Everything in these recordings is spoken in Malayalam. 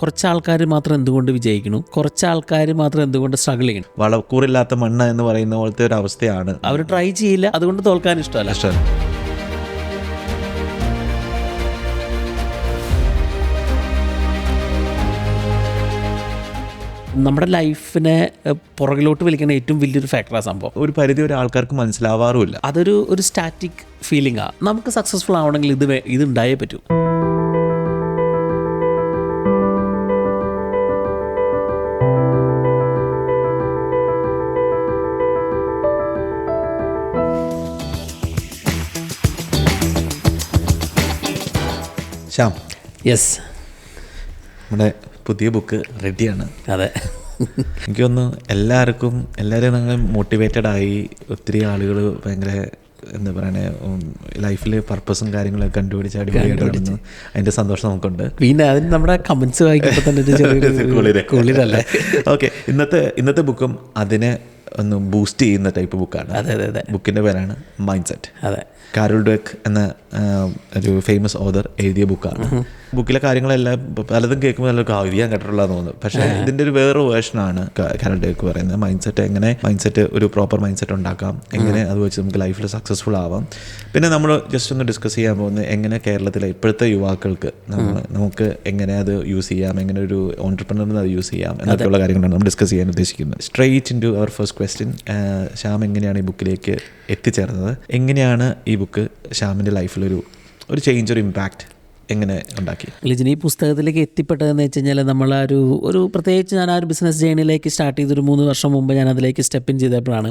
കുറച്ച് ആൾക്കാർ മാത്രം എന്തുകൊണ്ട് വിജയിക്കുന്നു, കുറച്ച് ആൾക്കാർ മാത്രം എന്തുകൊണ്ട് സ്ട്രഗിൾ ചെയ്യണം. വളക്കൂറില്ലാത്ത മണ്ണ് എന്ന് പറയുന്ന പോലത്തെ ഒരു അവസ്ഥയാണ്. അവർ ട്രൈ ചെയ്യില്ല, അതുകൊണ്ട് തോൽക്കാൻ ഇഷ്ടമല്ല. നമ്മുടെ ലൈഫിനെ പുറകിലോട്ട് വലിക്കുന്ന ഏറ്റവും വലിയൊരു ഫാക്ടറാണ് സംഭവം. ഒരു പരിധി വരെ ആൾക്കാർക്ക് മനസ്സിലാവാറുമില്ല. അതൊരു സ്റ്റാറ്റിക് ഫീലിംഗാണ്. നമുക്ക് സക്സസ്ഫുൾ ആവണമെങ്കിൽ ഇത് ഉണ്ടായേ പറ്റൂ. ശ്യാം, യെസ്, നമ്മുടെ പുതിയ ബുക്ക് റെഡിയാണ്. അതെ. എനിക്ക് തോന്നുന്നു എല്ലാവരും നിങ്ങൾ മോട്ടിവേറ്റഡ് ആയി. ഒത്തിരി ആളുകൾ ഭയങ്കര എന്താ പറയണേ, ലൈഫിൽ പർപ്പസും കാര്യങ്ങളൊക്കെ കണ്ടുപിടിച്ച് അടിപൊളിയായിട്ട് അതിൻ്റെ സന്തോഷം നമുക്കുണ്ട്. പിന്നെ അതിന് നമ്മുടെ കമൻസ് വായിക്കുമ്പോൾ തന്നെ കുളിരല്ലേ. ഓക്കെ, ഇന്നത്തെ ബുക്കും അതിനെ ഒന്ന് ബൂസ്റ്റ് ചെയ്യുന്ന ടൈപ്പ് ബുക്കാണ്. അതെ. ബുക്കിൻ്റെ പേരാണ് മൈൻഡ് സെറ്റ്. അതെ, കാരൽ ഡ്വെക്ക് എന്ന ഒരു ഫേമസ് ഓതർ എഴുതിയ ബുക്കാണ്. ബുക്കിലെ കാര്യങ്ങളെല്ലാം പലതും കേൾക്കുമ്പോൾ നല്ല കാവ്യം കേട്ടിട്ടുള്ളതെന്ന് തോന്നുന്നു. പക്ഷേ ഇതിൻ്റെ ഒരു വേറൊരു വേർഷനാണ് കാരൽ ഡ്വെക്ക് പറയുന്നത്. മൈൻഡ് സെറ്റ് ഒരു പ്രോപ്പർ മൈൻഡ് സെറ്റ് ഉണ്ടാക്കാം, എങ്ങനെ അത് വെച്ച് നമുക്ക് ലൈഫിൽ സക്സസ്ഫുൾ ആവാം. പിന്നെ നമ്മൾ ജസ്റ്റ് ഒന്ന് ഡിസ്കസ് ചെയ്യാൻ പോകുന്നത് എങ്ങനെ കേരളത്തിലെ ഇപ്പോഴത്തെ യുവാക്കൾക്ക് നമുക്ക് എങ്ങനെ അത് യൂസ് ചെയ്യാം, എങ്ങനെ ഒരു ഓൺട്രപ്രനറിന് അത് യൂസ് ചെയ്യാം എന്നൊക്കെയുള്ള കാര്യങ്ങളാണ് നമ്മൾ ഡിസ്കസ് ചെയ്യാൻ ഉദ്ദേശിക്കുന്നത്. Straight into our first question. Shyam എങ്ങനെയാണ് ഈ ബുക്കിലേക്ക് എത്തിച്ചേർന്നത്? എങ്ങനെയാണ് ഈ ബുക്ക് ശ്യാമിൻ്റെ ലൈഫിലൊരു ചേഞ്ച്, ഒരു ഇമ്പാക്റ്റ് എങ്ങനെ ഉണ്ടാക്കി? ലിജിന് ഈ പുസ്തകത്തിലേക്ക് എത്തിപ്പെട്ടതെന്ന് വെച്ച് കഴിഞ്ഞാൽ ഒരു പ്രത്യേകിച്ച് ഞാൻ ആ ഒരു ബിസിനസ് ജേണിയിലേക്ക് സ്റ്റാർട്ട് ചെയ്തൊരു 3 വർഷം മുമ്പ് ഞാൻ അതിലേക്ക് സ്റ്റെപ്പ് ഇൻ ചെയ്തപ്പോഴാണ്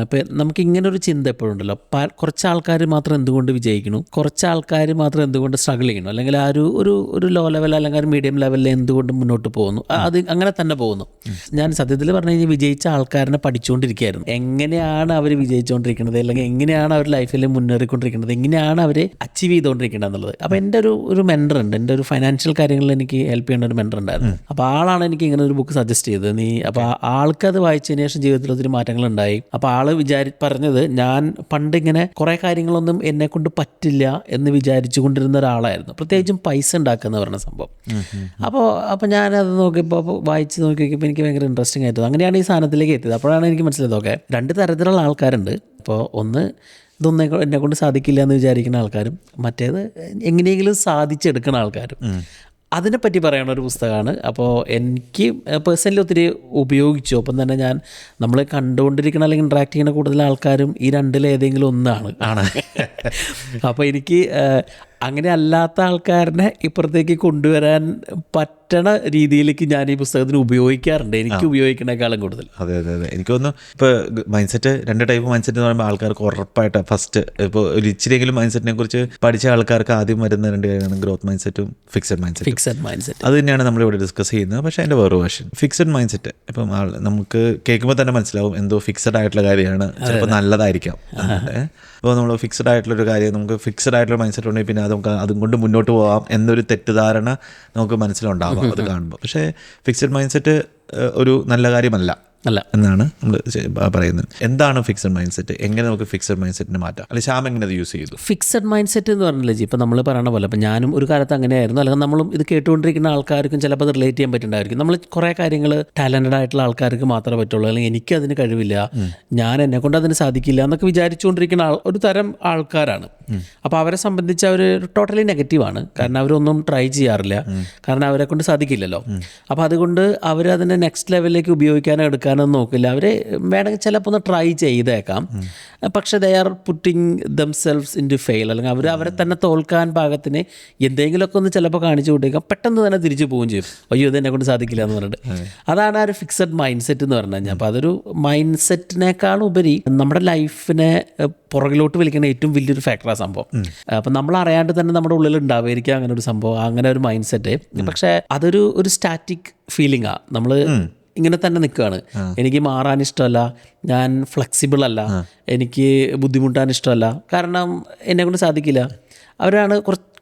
ഇപ്പം നമുക്കിങ്ങനൊരു ചിന്ത എപ്പോഴുണ്ടല്ലോ, കുറച്ച് ആൾക്കാർ മാത്രം എന്തുകൊണ്ട് വിജയിക്കുന്നു, കുറച്ച് ആൾക്കാർ മാത്രം എന്തുകൊണ്ട് സ്ട്രഗിൾ ചെയ്യണം, അല്ലെങ്കിൽ ആ ഒരു ലോ ലെവൽ അല്ലെങ്കിൽ ഒരു മീഡിയം ലെവലിൽ എന്തുകൊണ്ട് മുന്നോട്ട് പോകുന്നു, അത് അങ്ങനെ തന്നെ പോകുന്നു. ഞാൻ സത്യത്തിൽ പറഞ്ഞു കഴിഞ്ഞാൽ വിജയിച്ച ആൾക്കാരനെ പഠിച്ചുകൊണ്ടിരിക്കുകയായിരുന്നു. എങ്ങനെയാണ് അവർ വിജയിച്ചുകൊണ്ടിരിക്കുന്നത്, അല്ലെങ്കിൽ എങ്ങനെയാണ് അവർ ലൈഫിൽ മുന്നേറിക്കൊണ്ടിരിക്കുന്നത്, എങ്ങനെയാണ് അവർ അച്ചീവ് ചെയ്തുകൊണ്ടിരിക്കുന്നത് എന്നുള്ളത്. അപ്പോൾ എൻ്റെ ഒരു മെൻറ്റർ ഉണ്ട്, എൻ്റെ ഒരു ഫൈനാൻഷ്യൽ കാര്യങ്ങളിൽ എനിക്ക് ഹെൽപ്പ് ചെയ്യുന്ന ഒരു മെൻറ്റർ ഉണ്ടായിരുന്നു. അപ്പോൾ ആളാണ് എനിക്ക് ഇങ്ങനെ ഒരു ബുക്ക് സജസ്റ്റ് ചെയ്തത്. അപ്പോൾ ആൾക്കത് വായിച്ചതിന് ശേഷം ജീവിതത്തിൽ ഒത്തിരി മാറ്റങ്ങളുണ്ടായി. അപ്പോൾ ആള് പറഞ്ഞത്, ഞാൻ പണ്ട് ഇങ്ങനെ കുറേ കാര്യങ്ങളൊന്നും എന്നെ കൊണ്ട് പറ്റില്ല എന്ന് വിചാരിച്ചു കൊണ്ടിരുന്ന ഒരാളായിരുന്നു, പ്രത്യേകിച്ചും പൈസ ഉണ്ടാക്കുക എന്ന് പറഞ്ഞ സംഭവം. അപ്പോൾ ഞാനത് വായിച്ച് നോക്കിയപ്പോൾ എനിക്ക് ഭയങ്കര ഇൻട്രസ്റ്റിംഗ് ആയിട്ട് അങ്ങനെയാണ് ഈ സാധനത്തിലേക്ക് എത്തിയത്. അപ്പോഴാണ് എനിക്ക് മനസ്സിലായത്, ഓക്കെ, 2 തരത്തിലുള്ള ആൾക്കാരുണ്ട്. അപ്പോൾ ഒന്ന് ഇതൊന്നും എന്നെ കൊണ്ട് സാധിക്കില്ല എന്ന് വിചാരിക്കുന്ന ആൾക്കാരും, മറ്റേത് എങ്ങനെയെങ്കിലും സാധിച്ചെടുക്കുന്ന ആൾക്കാരും. അതിനെപ്പറ്റി പറയുന്ന ഒരു പുസ്തകമാണ്. അപ്പോൾ എനിക്ക് പേഴ്സണലി ഒത്തിരി ഉപയോഗിച്ചു. അപ്പം തന്നെ നമ്മൾ കണ്ടുകൊണ്ടിരിക്കുന്ന അല്ലെങ്കിൽ ഇൻട്രാക്ട് ചെയ്യുന്ന കൂടുതൽ ആൾക്കാരും ഈ 2-ൽ ഏതെങ്കിലും ഒന്നാണ്. അപ്പോൾ എനിക്ക് അങ്ങനെ അല്ലാത്ത ആൾക്കാരനെ ഇപ്പുറത്തേക്ക് കൊണ്ടുവരാൻ പറ്റണ രീതിയിലേക്ക് ഞാൻ ഈ പുസ്തകത്തിന് ഉപയോഗിക്കാറുണ്ട്, എനിക്ക് ഉപയോഗിക്കുന്നേക്കാളും കൂടുതൽ. അതെ. എനിക്ക് തോന്നുന്നു ഇപ്പോൾ mind set 2 type mind set എന്ന് പറയുമ്പോൾ ആൾക്കാർക്ക് ഉറപ്പായിട്ട് ഫസ്റ്റ് ഇപ്പോൾ ഒരു ഇച്ചിരിയെങ്കിലും മൈൻഡ് സെറ്റിനെ കുറിച്ച് പഠിച്ച ആൾക്കാർക്ക് ആദ്യം വരുന്ന 2 കാര്യമാണ് ഗ്രോത്ത് മൈൻഡ് സെറ്റും ഫിക്സഡ് മൈൻഡ് സെറ്റ്. അത് തന്നെയാണ് നമ്മളിവിടെ ഡിസ്കസ് ചെയ്യുന്നത്. പക്ഷേ അതിൻ്റെ വേറെ വേർഷൻ ഫിക്സഡ് മൈൻഡ് സെറ്റ്. ഇപ്പം നമുക്ക് കേൾക്കുമ്പോൾ തന്നെ മനസ്സിലാവും എന്തോ ഫിക്സഡ് ആയിട്ടുള്ള കാര്യമാണ്, ചിലപ്പോൾ നല്ലതായിരിക്കാം. അപ്പോൾ നമ്മൾ ഫിക്സഡ് ആയിട്ടുള്ളൊരു കാര്യം, നമുക്ക് ഫിക്സഡ് ആയിട്ടുള്ള മൈൻഡ് സെറ്റ് ഉണ്ടെങ്കിൽ പിന്നെ നമുക്ക് അതും കൊണ്ട് മുന്നോട്ട് പോകാം എന്നൊരു തെറ്റിദ്ധാരണ നമുക്ക് മനസ്സിലുണ്ടാവാം അത് കാണുമ്പോൾ. പക്ഷേ ഫിക്സഡ് മൈൻഡ് സെറ്റ് ഒരു നല്ല കാര്യമല്ല എന്നാണ് നമ്മൾ പറയുന്നത്. എന്താണ് ഫിക്സഡ് മൈൻഡ് സെറ്റ്? എങ്ങനെ നമുക്ക് ഫിക്സഡ് മൈൻഡ് സെറ്റിനെ മാറ്റാം? അല്ലെങ്കിൽ ശ്യാം എങ്ങനെ അത് യൂസ് ചെയ്തു? ഫിക്സഡ് മൈൻഡ് സെറ്റ് എന്ന് പറഞ്ഞില്ലേ, ഇപ്പം നമ്മൾ പറയണ പോലെ, അപ്പം ഞാനും ഒരു കാലത്ത് അങ്ങനെയായിരുന്നു. അല്ലെങ്കിൽ നമ്മളും ഇത് കേട്ടുകൊണ്ടിരിക്കുന്ന ആൾക്കാർക്കും ചിലപ്പോൾ അത് റിലേറ്റ് ചെയ്യാൻ പറ്റുന്നുണ്ടായിരിക്കും. നമ്മൾ കുറേ കാര്യങ്ങൾ ടാലൻറ്റഡ് ആയിട്ടുള്ള ആൾക്കാർക്ക് മാത്രമേ പറ്റുള്ളൂ, അല്ലെങ്കിൽ എനിക്കതിന് കഴിവില്ല, ഞാൻ എന്നെ കൊണ്ട് അതിന് സാധിക്കില്ല എന്നൊക്കെ വിചാരിച്ചുകൊണ്ടിരിക്കുന്ന ഒരു തരം ആൾക്കാരാണ്. അപ്പോൾ അവരെ സംബന്ധിച്ച് അവർ ടോട്ടലി നെഗറ്റീവാണ്. കാരണം അവരൊന്നും ട്രൈ ചെയ്യാറില്ല, കാരണം അവരെ കൊണ്ട് സാധിക്കില്ലല്ലോ. അപ്പോൾ അതുകൊണ്ട് അവരതിനെ നെക്സ്റ്റ് ലെവലിലേക്ക് ഉപയോഗിക്കാനോ എടുക്കാനോ നോക്കില്ല. അവർ വേണമെങ്കിൽ ചിലപ്പോൾ ഒന്ന് ട്രൈ ചെയ്തേക്കാം, പക്ഷേ they are putting themselves in to fail, അല്ലെങ്കിൽ അവരെ തന്നെ തോൽക്കാൻ പാകത്തിന് എന്തെങ്കിലുമൊക്കെ ഒന്ന് ചിലപ്പോൾ കാണിച്ചു കൊടുക്കാം, പെട്ടെന്ന് തന്നെ തിരിച്ചു പോവുകയും ചെയ്യും, അയ്യോ ഇതെന്നെ കൊണ്ട് സാധിക്കില്ല എന്ന് പറഞ്ഞിട്ട്. അതാണ് ആ ഒരു ഫിക്സഡ് മൈൻഡ് സെറ്റ് എന്ന് പറഞ്ഞു കഴിഞ്ഞാൽ. അപ്പോൾ അതൊരു മൈൻഡ് സെറ്റിനേക്കാൾ ഉപരി നമ്മുടെ ലൈഫിനെ പുറകിലോട്ട് വലിക്കുന്ന ഏറ്റവും വലിയൊരു ഫാക്ടറാണ് സംഭവം. അപ്പം നമ്മൾ അറിയാണ്ട് തന്നെ നമ്മുടെ ഉള്ളിൽ ഉണ്ടാവുമായിരിക്കും അങ്ങനെ ഒരു സംഭവം, അങ്ങനെ ഒരു മൈൻഡ് സെറ്റ്. പക്ഷേ അതൊരു സ്റ്റാറ്റിക് ഫീലിംഗാണ്. നമ്മൾ ഇങ്ങനെ തന്നെ നിൽക്കുകയാണ്, എനിക്ക് മാറാൻ ഇഷ്ടമല്ല, ഞാൻ ഫ്ലെക്സിബിൾ അല്ല, എനിക്ക് ബുദ്ധിമുട്ടാൻ ഇഷ്ടമല്ല, കാരണം എന്നെ കൊണ്ട് സാധിക്കില്ല. അവരാണ്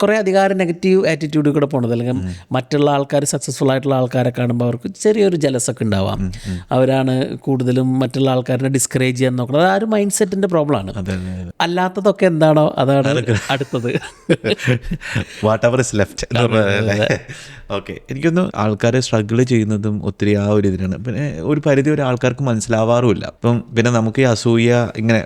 കുറേ അധികാരം നെഗറ്റീവ് ആറ്റിറ്റ്യൂഡിൽ കൂടെ പോണത്. അല്ലെങ്കിൽ മറ്റുള്ള ആൾക്കാർ സക്സസ്ഫുൾ ആയിട്ടുള്ള ആൾക്കാരെ കാണുമ്പോൾ അവർക്ക് ചെറിയൊരു ജലസൊക്കെ ഉണ്ടാവാം. അവരാണ് കൂടുതലും മറ്റുള്ള ആൾക്കാരെ ഡിസ്കറേജ് ചെയ്യാൻ നോക്കുന്നത്. ആ ഒരു മൈൻഡ് സെറ്റിൻ്റെ പ്രോബ്ലമാണ്. അല്ലാത്തതൊക്കെ എന്താണോ അതാണ് അടുത്തത്. What ever is left. Okay, എനിക്കൊന്ന് ആൾക്കാരെ സ്ട്രഗിൾ ചെയ്യുന്നതും ഒത്തിരി ആ ഒരു ഇതിനാണ്. പിന്നെ ഒരു പരിധി വരെ ആൾക്കാർക്ക് മനസ്സിലാവാറുമില്ല. ഇപ്പം പിന്നെ നമുക്ക് ഈ അസൂയ ഇങ്ങനെ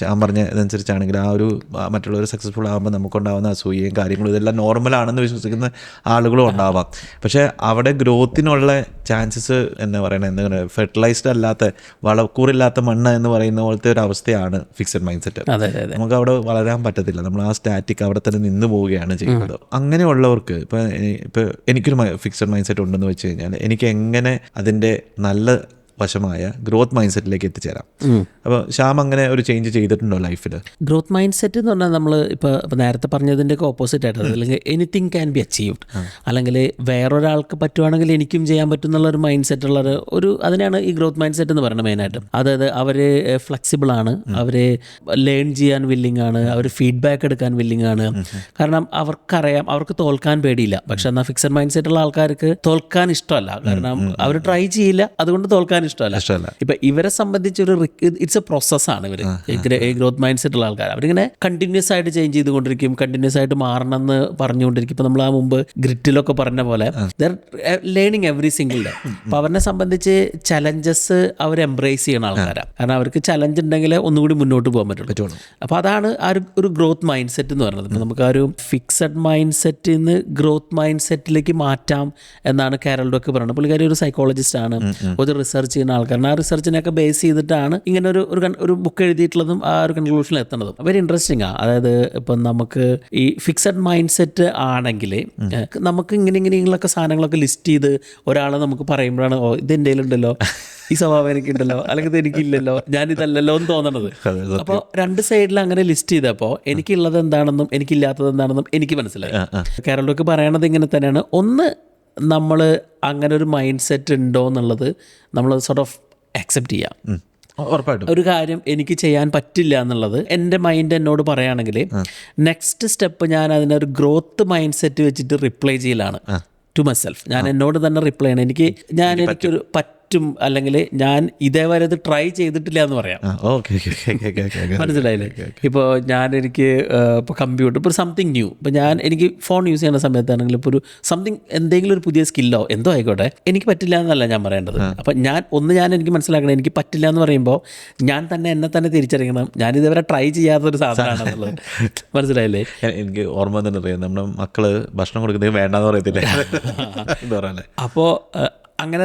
ഞാൻ പറഞ്ഞ ഇതനുസരിച്ചാണെങ്കിൽ ആ ഒരു മറ്റുള്ളവർ സക്സസ്ഫുൾ ആകുമ്പോൾ നമുക്കുണ്ടാകുന്ന അസൂയയും കാര്യങ്ങളും ഇതെല്ലാം നോർമലാണെന്ന് വിശ്വസിക്കുന്ന ആളുകളും ഉണ്ടാവാം. പക്ഷേ അവിടെ ഗ്രോത്തിനുള്ള ചാൻസസ് എന്താ പറയണത്, എന്താ പറയുക, ഫെർട്ടിലൈസ്ഡ് അല്ലാത്ത വളക്കൂറില്ലാത്ത മണ്ണ് എന്ന് പറയുന്ന പോലത്തെ ഒരു അവസ്ഥയാണ് ഫിക്സഡ് മൈൻഡ് സെറ്റ്. നമുക്ക് അവിടെ വളരാൻ പറ്റത്തില്ല. നമ്മൾ ആ സ്റ്റാറ്റിക് അവിടെ തന്നെ നിന്ന് പോവുകയാണ് ചെയ്യുന്നത്. അങ്ങനെയുള്ളവർക്ക് ഇപ്പം എനിക്കൊരു ഫിക്സഡ് മൈൻഡ് സെറ്റ് ഉണ്ടെന്ന് വെച്ച് കഴിഞ്ഞാൽ എനിക്ക് എങ്ങനെ അതിൻ്റെ നല്ല വശമായ ഗ്രോത്ത് മൈൻഡ് സെറ്റിലേക്ക് എത്തിച്ചേരാം. അപ്പോൾ ശ്യാം അങ്ങനെ ഒരു ചേഞ്ച് ചെയ്തിട്ടുണ്ടോ ലൈഫിൽ? ഗ്രോത്ത് മൈൻഡ് സെറ്റ് എന്ന് പറഞ്ഞാൽ നമ്മൾ ഇപ്പോൾ നേരത്തെ പറഞ്ഞതിൻ്റെയൊക്കെ ഓപ്പോസിറ്റ് ആയിട്ട്, അല്ലെങ്കിൽ എനിത്തിങ് ക്യാൻ ബി അച്ചീവ്ഡ്, അല്ലെങ്കിൽ വേറൊരാൾക്ക് പറ്റുവാണെങ്കിൽ എനിക്കും ചെയ്യാൻ പറ്റും എന്നുള്ളൊരു മൈൻഡ് സെറ്റ് ഉള്ളൊരു അതിനാണ് ഈ ഗ്രോത്ത് മൈൻഡ് സെറ്റ് എന്ന് പറയുന്നത് മെയിനായിട്ടും. അതായത് അവർ ഫ്ലെക്സിബിൾ ആണ്, അവർ ലേൺ ചെയ്യാൻ വില്ലിങ് ആണ്, അവർ ഫീഡ്ബാക്ക് എടുക്കാൻ വില്ലിങ് ആണ്. കാരണം അവർക്കറിയാം അവർക്ക് തോൽക്കാൻ പേടിയില്ല. പക്ഷെ എന്നാൽ ഫിക്സഡ് മൈൻഡ് സെറ്റ് ഉള്ള ആൾക്കാർക്ക് തോൽക്കാൻ ഇഷ്ടമല്ല. കാരണം അവർ ട്രൈ ചെയ്യില്ല, അതുകൊണ്ട് തോൽക്കാൻ ഇഷ്ടമല്ല. ഇപ്പൊ ഇവരെ സംബന്ധിച്ചൊരു ഇറ്റ്സ് എ പ്രോസസ്സാണ്. ഇവർ ഗ്രോത്ത് മൈൻഡ് സെറ്റ് ഉള്ള ആൾക്കാർ അവരിങ്ങനെ കണ്ടിന്യൂസ് ആയിട്ട് ചേഞ്ച് ചെയ്തുകൊണ്ടിരിക്കും, കണ്ടിന്യൂസ് ആയിട്ട് മാറണം എന്ന് പറഞ്ഞുകൊണ്ടിരിക്കും. ഇപ്പൊ നമ്മൾ ആ മുമ്പ് ഗ്രിറ്റിലൊക്കെ പറഞ്ഞ പോലെ there learning every single day. അപ്പൊ അവരെ സംബന്ധിച്ച് ചലഞ്ചസ് അവർ എംബ്രേസ് ചെയ്യണ ആൾക്കാരാണ്. കാരണം അവർക്ക് ചലഞ്ച് ഉണ്ടെങ്കിൽ ഒന്നുകൂടി മുന്നോട്ട് പോകാൻ പറ്റുള്ളൂ. അപ്പൊ അതാണ് ആ ഒരു ഗ്രോത്ത് മൈൻഡ് സെറ്റ് എന്ന് പറയുന്നത്. ഇപ്പൊ നമുക്ക് ആ ഒരു ഫിക്സഡ് മൈൻഡ് സെറ്റിൽ നിന്ന് ഗ്രോത്ത് മൈൻഡ് സെറ്റിലേക്ക് മാറ്റാം എന്നാണ് കാരൽ ഡ്വെക്ക് പറയുന്നത്. പുള്ളിക്കാരി ഒരു സൈക്കോളജിസ്റ്റ് ആണ്, ഒരു റിസർച്ച് ചെയ്യുന്ന ആൾക്കാരാണ്. ആ റിസർച്ചിനൊക്കെ ബേസ് ചെയ്തിട്ടാണ് ഇങ്ങനെ ഒരു ബുക്ക് എഴുതിയിട്ടുള്ളതും ആ ഒരു കൺക്ലൂഷനിൽ എത്തുന്നതും. വെരി ഇൻട്രസ്റ്റിംഗ് ആണ്. അതായത് ഇപ്പം നമുക്ക് ഈ ഫിക്സഡ് മൈൻഡ് സെറ്റ് ആണെങ്കിൽ നമുക്ക് ഇങ്ങനെയൊക്കെ സാധനങ്ങളൊക്കെ ലിസ്റ്റ് ചെയ്ത് ഒരാളെ നമുക്ക് പറയുമ്പോഴാണ് ഇത് എൻ്റെ കയ്യിലുണ്ടല്ലോ, ഈ സ്വഭാവം എനിക്കുണ്ടല്ലോ, അല്ലെങ്കിൽ ഇത് എനിക്കില്ലല്ലോ, ഞാനിതല്ലല്ലോ എന്ന് തോന്നണത്. അപ്പോൾ രണ്ട് സൈഡിൽ അങ്ങനെ ലിസ്റ്റ് ചെയ്തപ്പോൾ എനിക്കുള്ളത് എന്താണെന്നും എനിക്കില്ലാത്തത് എന്താണെന്നും എനിക്ക് മനസ്സിലായി. കാരൽ ഡ്വെക്ക് പറയണത് ഇങ്ങനെ തന്നെയാണ്. ഒന്ന്, നമ്മൾ അങ്ങനെ ഒരു മൈൻഡ് സെറ്റ് ഉണ്ടോ എന്നുള്ളത് നമ്മൾ സോർട്ട് ഓഫ് അക്സെപ്റ്റ് ചെയ്യാം. ഉറപ്പായിട്ടും ഒരു കാര്യം എനിക്ക് ചെയ്യാൻ പറ്റില്ല എന്നുള്ളത് എൻ്റെ മൈൻഡ് എന്നോട് പറയുകയാണെങ്കിൽ നെക്സ്റ്റ് സ്റ്റെപ്പ് ഞാൻ അതിനൊരു ഗ്രോത്ത് മൈൻഡ് സെറ്റ് വെച്ചിട്ട് റിപ്ലൈ ചെയ്യലാണ് ടു മൈസെൽഫ്. ഞാൻ എന്നോട് തന്നെ റിപ്ലൈ ചെയ്യണം. എനിക്കൊരു പറ്റും, അല്ലെങ്കിൽ ഞാൻ ഇതേവരെ ഇത് ട്രൈ ചെയ്തിട്ടില്ല എന്ന് പറയാം. മനസ്സിലായില്ലേ? ഇപ്പോൾ എനിക്ക് ഇപ്പോൾ കമ്പ്യൂട്ടർ ഇപ്പോൾ സംതിങ് ന്യൂ, ഇപ്പോൾ എനിക്ക് ഫോൺ യൂസ് ചെയ്യുന്ന സമയത്താണെങ്കിലും ഇപ്പോൾ എന്തെങ്കിലും ഒരു പുതിയ സ്കില്ലോ എന്തോ ആയിക്കോട്ടെ, എനിക്ക് പറ്റില്ല എന്നല്ല ഞാൻ പറയേണ്ടത്. അപ്പം എനിക്ക് മനസ്സിലാക്കണം, എനിക്ക് പറ്റില്ല എന്ന് പറയുമ്പോൾ ഞാൻ തന്നെ എന്നെ തന്നെ തിരിച്ചറിയണം, ഞാൻ ഇതേവരെ ട്രൈ ചെയ്യാത്തൊരു സാധനമാണെന്നുള്ളത്. മനസ്സിലായില്ലേ? എനിക്ക് ഓർമ്മ തന്നെ അറിയാം, നമ്മുടെ മക്കള് ഭക്ഷണം കൊടുക്കുന്നത് വേണ്ടെന്ന് പറയത്തില്ലേ. അപ്പോൾ അങ്ങനെ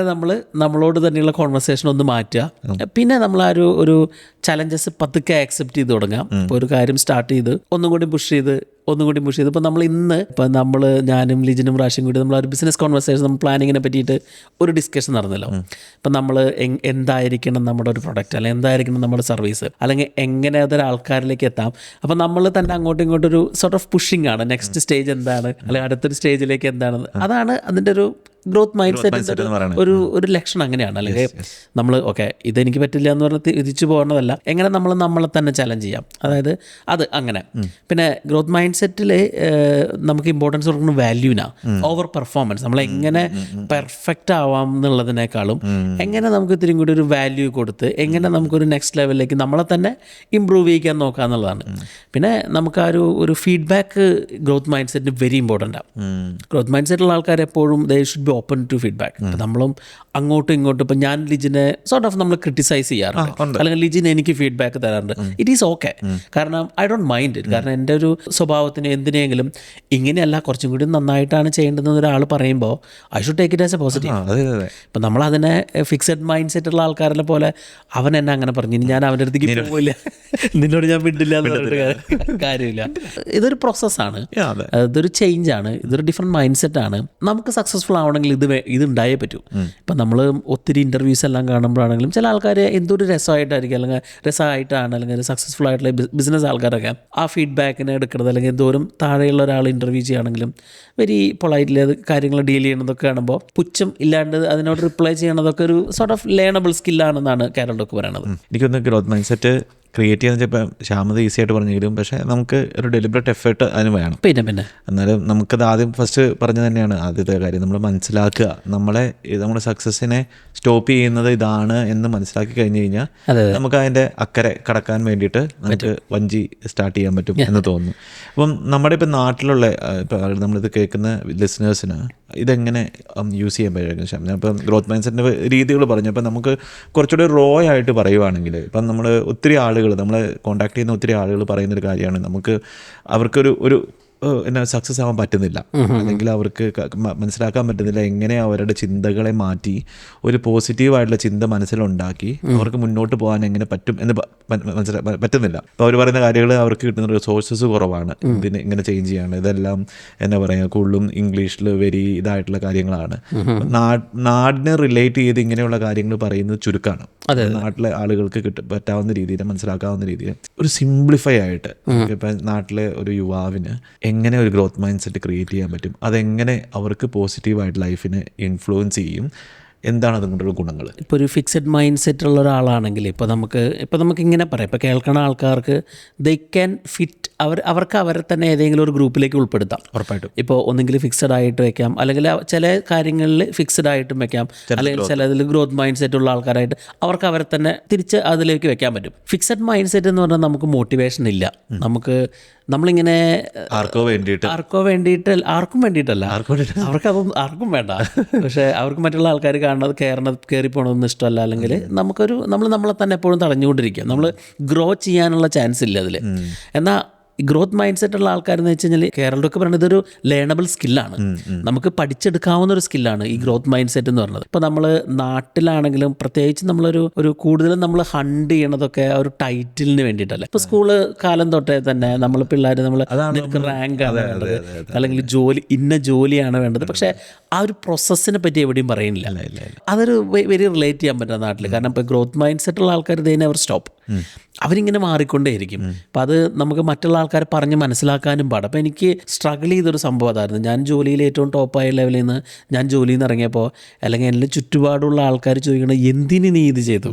നമ്മളോട് തന്നെയുള്ള കോൺവെർസേഷൻ ഒന്ന് മാറ്റുക. പിന്നെ നമ്മൾ ആ ഒരു ചലഞ്ചസ് പതുക്കെ ആക്സെപ്റ്റ് ചെയ്ത് തുടങ്ങാം. ഇപ്പോൾ ഒരു കാര്യം സ്റ്റാർട്ട് ചെയ്ത് ഒന്നും കൂടി പുഷ് ചെയ്ത് ഇപ്പോൾ നമ്മൾ ഞാനും ലിജിനും റാഷിയും കൂടി നമ്മൾ ഒരു ബിസിനസ് കോൺവെർസേഷൻ, നമ്മൾ പ്ലാനിങ്ങിനെ പറ്റിയിട്ട് ഒരു ഡിസ്കഷൻ നടന്നല്ലോ. ഇപ്പം നമ്മൾ എന്തായിരിക്കണം നമ്മുടെ ഒരു പ്രൊഡക്റ്റ്, അല്ലെങ്കിൽ എന്തായിരിക്കണം നമ്മുടെ സർവീസ്, അല്ലെങ്കിൽ എങ്ങനെ അതൊരു ആൾക്കാരിലേക്ക് എത്താം. അപ്പം നമ്മൾ തന്നെ അങ്ങോട്ടും ഇങ്ങോട്ടും ഒരു സോർട്ട് ഓഫ് പുഷിംഗ് ആണ്. നെക്സ്റ്റ് സ്റ്റേജ് എന്താണ്, അല്ലെങ്കിൽ അടുത്തൊരു സ്റ്റേജിലേക്ക് എന്താണ്, അതാണ് അതിൻ്റെ ഒരു ഗ്രോത്ത് മൈൻഡ് സെറ്റ് ഒരു ലക്ഷണം. അങ്ങനെയാണ്. അല്ലെങ്കിൽ നമ്മൾ ഇതെനിക്ക് പറ്റില്ല എന്ന് പറഞ്ഞ് തിരിച്ചു പോകുന്നതല്ല, എങ്ങനെ നമ്മളെ തന്നെ ചലഞ്ച് ചെയ്യാം. അതായത് അത് അങ്ങനെ. പിന്നെ ഗ്രോത്ത് മൈൻഡ് സെറ്റിൽ നമുക്ക് ഇമ്പോർട്ടൻസ് കൊടുക്കുന്ന വാല്യൂനാ, ഓവർ പെർഫോമൻസ്. നമ്മൾ എങ്ങനെ പെർഫെക്റ്റ് ആവാം എന്നുള്ളതിനേക്കാളും എങ്ങനെ നമുക്ക് ഇത്തിരി കൂടി ഒരു വാല്യൂ കൊടുത്ത് എങ്ങനെ നമുക്കൊരു നെക്സ്റ്റ് ലെവലിലേക്ക് നമ്മളെ തന്നെ ഇമ്പ്രൂവ് ചെയ്യിക്കാൻ നോക്കുക എന്നുള്ളതാണ്. പിന്നെ നമുക്ക് ആ ഒരു ഫീഡ്ബാക്ക് ഗ്രോത്ത് മൈൻഡ് സെറ്റിന് വെരി ഇമ്പോർട്ടൻ്റ് ആണ്. ഗ്രോത്ത് മൈൻഡ് സെറ്റുള്ള ആൾക്കാർ എപ്പോഴും they should be open to feedback. നമ്മളും അങ്ങോട്ടും ഇങ്ങോട്ടും, ഇപ്പം ഞാൻ ലിജിനെ സോർട്ട് ഓഫ് നമ്മൾ ക്രിട്ടിസൈസ് ചെയ്യാറുണ്ട്, അല്ലെങ്കിൽ ലിജിന് എനിക്ക് ഫീഡ്ബാക്ക് തരാറുണ്ട്. It is okay. കാരണം ഐ ഡോണ്ട് മൈൻഡ് ഇറ്റ്. കാരണം എൻ്റെ ഒരു സ്വഭാവത്തിന് എന്തിനെങ്കിലും ഇങ്ങനെയല്ല, കുറച്ചും കൂടി നന്നായിട്ടാണ് ചെയ്യേണ്ടതെന്ന് ഒരാൾ പറയുമ്പോൾ I should take it as A positive. ഇപ്പം നമ്മളതിനെ ഫിക്സഡ് മൈൻഡ് സെറ്റുള്ള ആൾക്കാരെ പോലെ അവൻ എന്നെ അങ്ങനെ പറഞ്ഞു, ഞാൻ അവൻ്റെ അടുത്തേക്ക് പോയില്ല, നിന്നോട് ഞാൻ വിടില്ല എന്ന് പറഞ്ഞിട്ട് കാര്യമില്ല. ഇതൊരു പ്രോസസ്സാണ്, ഇതൊരു ചേഞ്ചാണ്, ഇതൊരു ഡിഫറെൻറ്റ് മൈൻഡ് സെറ്റാണ്. നമുക്ക് സക്സസ്ഫുൾ ആവണമെങ്കിൽ ഇത് ഉണ്ടായേ പറ്റൂ. ഇപ്പം നമ്മൾ ഒത്തിരി ഇൻ്റർവ്യൂസ് എല്ലാം കാണുമ്പോഴാണെങ്കിലും ചില ആൾക്കാർ എന്തൊരു രസമായിട്ടായിരിക്കും, അല്ലെങ്കിൽ സക്സസ്ഫുൾ ആയിട്ടുള്ള ബിസിനസ് ആൾക്കാരൊക്കെ ആ ഫീഡ്ബാക്കിനെ എടുക്കുന്നത്, അല്ലെങ്കിൽ എന്തോരം താഴെയുള്ള ഒരാൾ ഇൻ്റർവ്യൂ ചെയ്യുകയാണെങ്കിലും വെരി പൊളൈറ്റ്ലി അത് കാര്യങ്ങൾ ഡീൽ ചെയ്യണതൊക്കെ കാണുമ്പോൾ പുച്ഛം ഇല്ലാണ്ട് അതിനോട് റിപ്ലൈ ചെയ്യണതൊക്കെ ഒരു സോർട്ട് ഓഫ് ലേണബിൾ സ്കില്ലാണെന്നാണ് കാരൽ ഡ്വെക്ക് പറയുന്നത്. എനിക്കൊന്ന് ഗ്രോത്ത് മൈൻഡ് സെറ്റ് ക്രിയേറ്റ് ചെയ്യുന്ന ഇപ്പം ശ്യാമത് ഈസി ആയിട്ട് പറഞ്ഞെങ്കിലും പക്ഷേ നമുക്ക് ഒരു ഡെലിബറേറ്റ് എഫേർട്ട് അതിന് വേണം. പിന്നെ എന്നാലും നമുക്കത് ആദ്യം ഫസ്റ്റ് പറഞ്ഞു തന്നെയാണ് ആദ്യത്തെ കാര്യം, നമ്മൾ മനസ്സിലാക്കുക നമ്മുടെ സക്സസ്സിനെ സ്റ്റോപ്പ് ചെയ്യുന്നത് ഇതാണ് എന്ന് മനസ്സിലാക്കി കഴിഞ്ഞ് കഴിഞ്ഞാൽ നമുക്ക് അതിൻ്റെ അക്കരെ കടക്കാൻ വേണ്ടിയിട്ട് നമുക്ക് വഞ്ചി സ്റ്റാർട്ട് ചെയ്യാൻ പറ്റും എന്ന് തോന്നുന്നു. അപ്പം നമ്മുടെ ഇപ്പം നാട്ടിലുള്ള ഇപ്പം നമ്മളിത് കേൾക്കുന്ന ലിസണേഴ്സിന് ഇതെങ്ങനെ യൂസ് ചെയ്യാൻ പറ്റും? ഞാനിപ്പം ഗ്രോത്ത് മൈൻഡ് സെറ്റിൻ്റെ രീതികൾ പറഞ്ഞു. അപ്പം നമുക്ക് കുറച്ചുകൂടി റോ ആയിട്ട് പറയുവാണെങ്കിൽ ഇപ്പം നമ്മൾ ഒത്തിരി ആളുകൾ നമ്മളെ കോൺടാക്ട് ചെയ്യുന്ന ഒത്തിരി ആളുകൾ പറയുന്നൊരു കാര്യമാണ്, നമുക്ക് അവർക്കൊരു എന്നാ സക്സസ് ആവാൻ പറ്റുന്നില്ല, അല്ലെങ്കിൽ അവർക്ക് മനസ്സിലാക്കാൻ പറ്റുന്നില്ല എങ്ങനെ അവരുടെ ചിന്തകളെ മാറ്റി ഒരു പോസിറ്റീവായിട്ടുള്ള ചിന്ത മനസ്സിലുണ്ടാക്കി അവർക്ക് മുന്നോട്ട് പോകാൻ എങ്ങനെ പറ്റും എന്ന് പറ്റുന്നില്ല. അപ്പോൾ അവർ പറയുന്ന കാര്യങ്ങൾ അവർക്ക് കിട്ടുന്ന റിസോഴ്സസ് കുറവാണ്, ഇതിന് ഇങ്ങനെ ചേഞ്ച് ചെയ്യാണ്. ഇതെല്ലാം എന്താ പറയുക കൂടുതലും ഇംഗ്ലീഷിൽ വെരി ഇതായിട്ടുള്ള കാര്യങ്ങളാണ്. നാടിനെ റിലേറ്റ് ചെയ്ത് ഇങ്ങനെയുള്ള കാര്യങ്ങൾ പറയുന്നത് ചുരുക്കമാണ്. നാട്ടിലെ ആളുകൾക്ക് പറ്റാവുന്ന രീതിയിൽ മനസ്സിലാക്കാവുന്ന രീതിയിൽ ഒരു സിംപ്ലിഫൈ ആയിട്ട് ഇപ്പം നാട്ടിലെ ഒരു യുവാവിന് എങ്ങനെ ഒരു ഗ്രോത്ത് മൈൻഡ് സെറ്റ് ക്രിയേറ്റ് ചെയ്യാൻ പറ്റും, അതെങ്ങനെ അവർക്ക് പോസിറ്റീവായിട്ട് ലൈഫിനെ ഇൻഫ്ലുവൻസ് ചെയ്യും, എന്താണ് അതുകൊണ്ടുള്ള ഗുണങ്ങൾ? ഇപ്പോൾ ഒരു ഫിക്സഡ് മൈൻഡ് സെറ്റ് ഉള്ള ഒരാളാണെങ്കിൽ ഇപ്പോൾ നമുക്ക് ഇങ്ങനെ പറയാം, ഇപ്പോൾ കേൾക്കുന്ന ആൾക്കാർക്ക് ദേ ക്യാൻ ഫിറ്റ് അവർക്ക് അവരെ തന്നെ ഏതെങ്കിലും ഒരു ഗ്രൂപ്പിലേക്ക് ഉൾപ്പെടുത്താം. ഉറപ്പായിട്ടും. ഇപ്പോൾ ഒന്നെങ്കിൽ ഫിക്സഡ് ആയിട്ട് വെക്കാം, അല്ലെങ്കിൽ ചില കാര്യങ്ങളിൽ ഫിക്സഡ് ആയിട്ടും വെക്കാം, അല്ലെങ്കിൽ ചിലതിൽ ഗ്രോത്ത് മൈൻഡ് സെറ്റ് ഉള്ള ആൾക്കാരായിട്ട് അവർക്ക് അവരെ തന്നെ തിരിച്ച് അതിലേക്ക് വെക്കാൻ പറ്റും. ഫിക്സഡ് മൈൻഡ് സെറ്റ് എന്ന് പറഞ്ഞാൽ നമുക്ക് മോട്ടിവേഷൻ ഇല്ല, നമ്മളിങ്ങനെ ആർക്കും വേണ്ടിയിട്ടല്ല, അവർക്കതൊന്നും ആർക്കും വേണ്ട. പക്ഷേ അവർക്ക് മറ്റുള്ള ആൾക്കാർ കയറി പോകണമെന്ന് ഇഷ്ടമല്ല, അല്ലെങ്കിൽ നമ്മളെ തന്നെ എപ്പോഴും തടഞ്ഞുകൊണ്ടിരിക്കുക, നമ്മൾ ഗ്രോ ചെയ്യാനുള്ള ചാൻസ് ഇല്ല അതിൽ. എന്നാൽ ഗ്രോത്ത് മൈൻഡ് സെറ്റ് ഉള്ള ആൾക്കാരെന്ന് വെച്ച് കഴിഞ്ഞാൽ കേരളമൊക്കെ പറയുന്നത് ഇതൊരു ലേണബിൾ സ്കില്ലാണ്, നമുക്ക് പഠിച്ചെടുക്കാവുന്ന ഒരു സ്കില്ലാണ് ഈ ഗ്രോത്ത് മൈൻഡ് സെറ്റ് എന്ന് പറയുന്നത്. ഇപ്പോൾ നമ്മൾ നാട്ടിലാണെങ്കിലും പ്രത്യേകിച്ച് നമ്മളൊരു കൂടുതലും നമ്മൾ ഹണ്ട് ചെയ്യണതൊക്കെ ഒരു ടൈറ്റിലിന് വേണ്ടിയിട്ടല്ല. ഇപ്പോൾ സ്കൂള് കാലം തൊട്ടേ തന്നെ നമ്മൾ പിള്ളേർ നിനക്ക് റാങ്കാണ് വേണ്ടത്, അല്ലെങ്കിൽ ഇന്ന ജോലിയാണ് വേണ്ടത്. പക്ഷേ ആ ഒരു പ്രോസസ്സിനെ പറ്റി എവിടെയും പറയുന്നില്ല. അതൊരു വെരി റിലേറ്റ് ചെയ്യാൻ പറ്റുന്ന നാട്ടിൽ. കാരണം ഇപ്പോൾ ഗ്രോത്ത് മൈൻഡ് സെറ്റ് ഉള്ള ആൾക്കാർ ദേ നെവർ സ്റ്റോപ്പ്, അവരിങ്ങനെ മാറിക്കൊണ്ടേയിരിക്കും. അപ്പം അത് നമുക്ക് മറ്റുള്ള ആൾക്കാരെ പറഞ്ഞ് മനസ്സിലാക്കാനും പാടും. അപ്പോൾ എനിക്ക് സ്ട്രഗിൾ ചെയ്തൊരു സംഭവം അതായിരുന്നു. ഞാൻ ജോലിയിൽ ഏറ്റവും ടോപ്പായ ലെവലിൽ നിന്ന് ഞാൻ ജോലിയിൽ നിന്ന് ഇറങ്ങിയപ്പോൾ, അല്ലെങ്കിൽ എൻ്റെ ചുറ്റുപാടുള്ള ആൾക്കാർ ചോദിക്കണം എന്തിന് നീ ഇത് ചെയ്തു.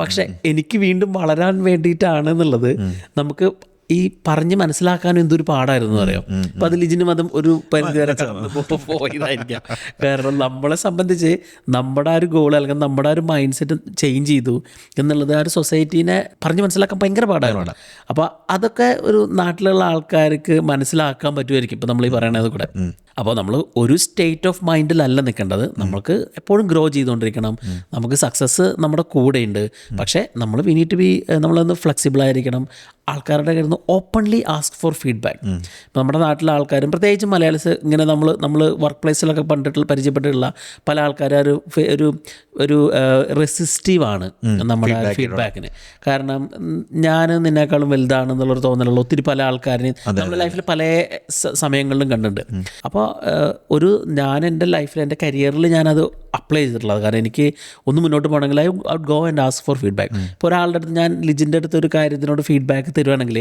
പക്ഷെ എനിക്ക് വീണ്ടും വളരാൻ വേണ്ടിയിട്ടാണ് എന്നുള്ളത് നമുക്ക് ഈ പറഞ്ഞ് മനസ്സിലാക്കാനും എന്തൊരു പാടായിരുന്നു അറിയാം. അപ്പം അത് ലിജിനും അതും ഒരു പരിധി വരെ പോയതായിരിക്കാം. കാരണം നമ്മളെ സംബന്ധിച്ച് നമ്മുടെ ആ ഒരു ഗോൾ അല്ലെങ്കിൽ നമ്മുടെ ആ ഒരു മൈൻഡ് സെറ്റ് ചേഞ്ച് ചെയ്തു എന്നുള്ളത് ആ ഒരു സൊസൈറ്റീനെ പറഞ്ഞ് മനസ്സിലാക്കാൻ ഭയങ്കര പാടായിരുന്നു. അപ്പോൾ അതൊക്കെ ഒരു നാട്ടിലുള്ള ആൾക്കാർക്ക് മനസ്സിലാക്കാൻ പറ്റുമായിരിക്കും ഇപ്പം നമ്മൾ ഈ പറയണത് കൂടെ. അപ്പോൾ നമ്മൾ ഒരു സ്റ്റേറ്റ് ഓഫ് മൈൻഡിലല്ല നിൽക്കേണ്ടത്, നമ്മൾക്ക് എപ്പോഴും ഗ്രോ ചെയ്തുകൊണ്ടിരിക്കണം. നമുക്ക് സക്സസ് നമ്മുടെ കൂടെയുണ്ട്, പക്ഷേ നമ്മൾ വി നീഡ് ടു ബി നമ്മളൊന്ന് ഫ്ലെക്സിബിൾ ആയിരിക്കണം. ആൾക്കാരുടെ കയ്യിൽ നിന്ന് ഓപ്പൺലി ആസ്ക് ഫോർ ഫീഡ്ബാക്ക്. ഇപ്പോൾ നമ്മുടെ നാട്ടിലെ ആൾക്കാരും പ്രത്യേകിച്ച് മലയാളീസ് ഇങ്ങനെ നമ്മൾ വർക്ക് പ്ലേസിലൊക്കെ പരിചയപ്പെട്ടിട്ടുള്ള പല ആൾക്കാരും ഒരു റെസിസ്റ്റീവാണ് നമ്മുടെ ഫീഡ്ബാക്കിന്. കാരണം ഞാൻ നിന്നേക്കാളും വലുതാണെന്നുള്ളൊരു തോന്നലുള്ള ഒത്തിരി പല ആൾക്കാരിനെ നമ്മുടെ ലൈഫിൽ പല സമയങ്ങളിലും കണ്ടിട്ടുണ്ട്. അപ്പോൾ ഞാൻ എൻ്റെ ലൈഫിൽ എൻ്റെ കരിയറിൽ ഞാനത് അപ്ലൈ ചെയ്തിട്ടുള്ളത്. കാരണം എനിക്ക് ഒന്ന് മുന്നോട്ട് പോകണമെങ്കിൽ I would go and ask for feedback. ഇപ്പോൾ ഒരാളുടെ അടുത്ത് ഞാൻ ലിജിൻ്റെ അടുത്ത് ഒരു കാര്യത്തിനോട് ഫീഡ്ബാക്ക് തരുവാണെങ്കിൽ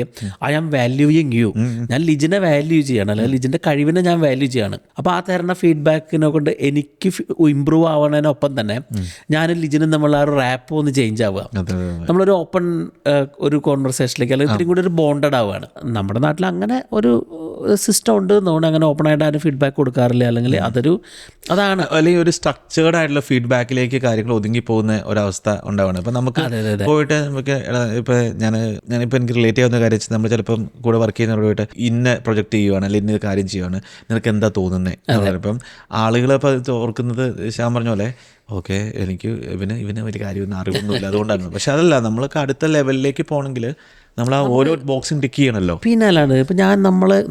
ഐ ആം വാല്യൂയിങ് യു, ഞാൻ ലിജിനെ വാല്യൂ ചെയ്യാണ്, അല്ലെങ്കിൽ ലിജിൻ്റെ കഴിവിനെ ഞാൻ വാല്യൂ ചെയ്യാണ്. അപ്പോൾ ആ തരുന്ന ഫീഡ്ബാക്കിനെ കൊണ്ട് എനിക്ക് ഇമ്പ്രൂവ് ആവണതിനൊപ്പം തന്നെ ഞാനും ലിജിനും നമ്മൾ ആ ഒരു റാപ്പ് ഒന്ന് ചേഞ്ച് ആവുക, നമ്മളൊരു ഓപ്പൺ ഒരു കോൺവെർസേഷനിലേക്ക് അല്ലെങ്കിൽ ഇത്തിരി കൂടി ഒരു ബോണ്ടഡ് ആവുകയാണ്. നമ്മുടെ നാട്ടിൽ അങ്ങനെ ഒരു സിസ്റ്റം ഉണ്ട് എന്നുകൊണ്ട് അങ്ങനെ ഓപ്പണായിട്ട് ആരും ഫീഡ്ബാക്ക് കൊടുക്കാറില്ല, അല്ലെങ്കിൽ അതാണ് അല്ലെങ്കിൽ ഒരു സ്ട്രക്ചേർഡ് ആയിട്ടുള്ള ഫീഡ്ബാക്കിലേക്ക് കാര്യങ്ങൾ ഒതുങ്ങി പോകുന്ന ഒരവസ്ഥ ഉണ്ടാവുകയാണ്. ഇപ്പം നമുക്ക് പോയിട്ട് നമുക്ക് ഇപ്പോൾ ഞാനിപ്പോൾ എനിക്ക് റിലേറ്റ് ചെയ്യുന്ന കാര്യം വെച്ചാൽ നമ്മൾ ചിലപ്പം കൂടെ വർക്ക് ചെയ്യുന്നവരോട് പോയിട്ട് ഇന്ന പ്രൊജക്റ്റ് ചെയ്യുവാണ് അല്ലെങ്കിൽ ഇന്ന കാര്യം ചെയ്യുവാണ്, നിനക്ക് എന്താ തോന്നുന്നത്? ഇപ്പം ആളുകളപ്പോൾ ഓർക്കുന്നത് ശ്യാം പറഞ്ഞ പോലെ ഓക്കെ എനിക്ക് ഇവന് വലിയ കാര്യമൊന്നും അറിവൊന്നുമില്ല അതുകൊണ്ടാണ്. പക്ഷെ അതല്ല, നമ്മൾക്ക് അടുത്ത ലെവലിലേക്ക് പോകണമെങ്കിൽ നമ്മൾ ആ ഓരോ ബോക്സും ടിക്ക് ചെയ്യണമല്ലോ. പിന്നെ അല്ലാണ്ട് ഇപ്പം